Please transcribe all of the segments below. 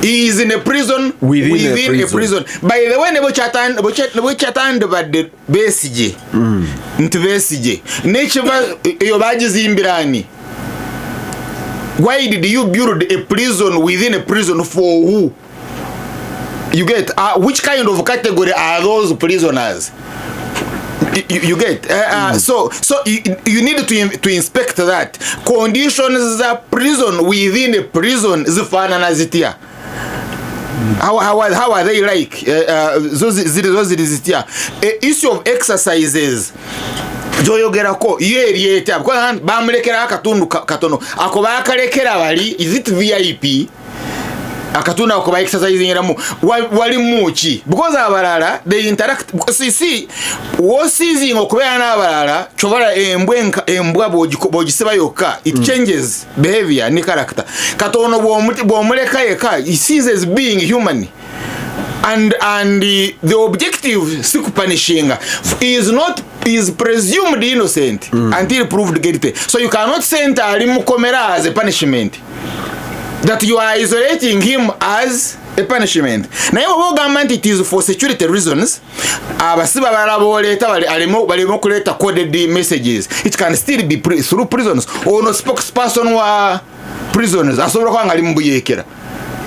He is in a prison within a prison. By the way, nebo chatande badde Besigye. Nti Besigye. Nechiba yo Gasimbagane. Why did you build a prison within a prison for who? You get which kind of category are those prisoners? You get so you need to inspect that conditions za prison within a prison zifanana zitia. How are they like those zitia? Issue of exercises joyogera ko yerieta because bamulekera akatundu katono ako bakalekera bali is it VIP akatuna ko ba exercising eramu wali muchi because abalala they interact see what seizing okubera na abalala chobala embwa bogisiba yoka it changes behavior ni character katono bo muleka yeka he sees as being human and the objective siku punishing is presumed innocent until proved guilty, so you cannot send alimukomera as a punishment. That you are isolating him as a punishment. Na yo government it is for security reasons. Abasiba balaboleta balimo kuleta coded messages. It can still be through prisons or no spokesperson wa prisoners. Asobora kwanga limbuyekera.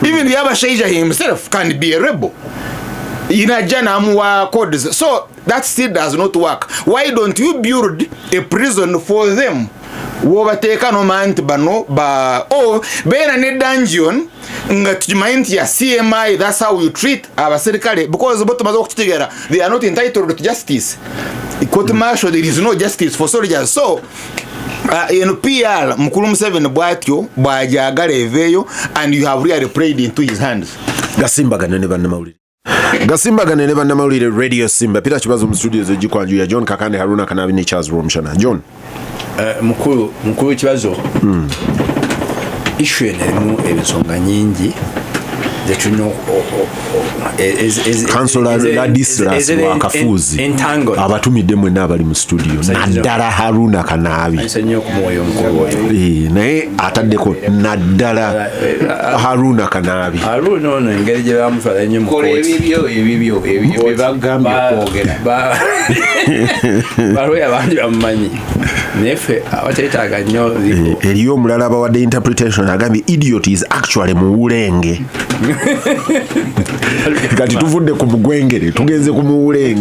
Even the Abashaija himself can be a rebel. Inajana amwa codes. So that still does not work. Why don't you build a prison for them? Wobateka no manti bano ba bena ne dungeon nga tujimainti ya CMI. That's how you treat abaserikale because both mazo kutegera they are not entitled to justice. Court martial there is no justice for soldiers. So in PR mukulu Museveni bwatyo bwajagala eveyo and you have really prayed into his hands. Gasimbagane ne bannamawulire. Gasimbagane ne bannamawulire Radio Simba Peter Kibazo mu studios ejikwanju ya John Kakande Harunah Kanaabi ne Rwomushana. John mukuru Kibazo issue nemu ebisonga nyingi zetuno Councilor Ladislas wakafuzi abatumidde mwe nabali mu studio naddala Harunah Kanaabi nsenyo ku moyo mukuru naye ataddeko naddala Harunah Kanaabi Harunah ono engeri gye bamutwala nnyo mu ebibyo bagambye kwogera baroya abandi bamumanyi nefe abateetaaga nnyo eriyo omulala abawadde interpretation agambye idiot is actually muwulenge kati tuvudde ku mugwengere tugenze ku muwulenge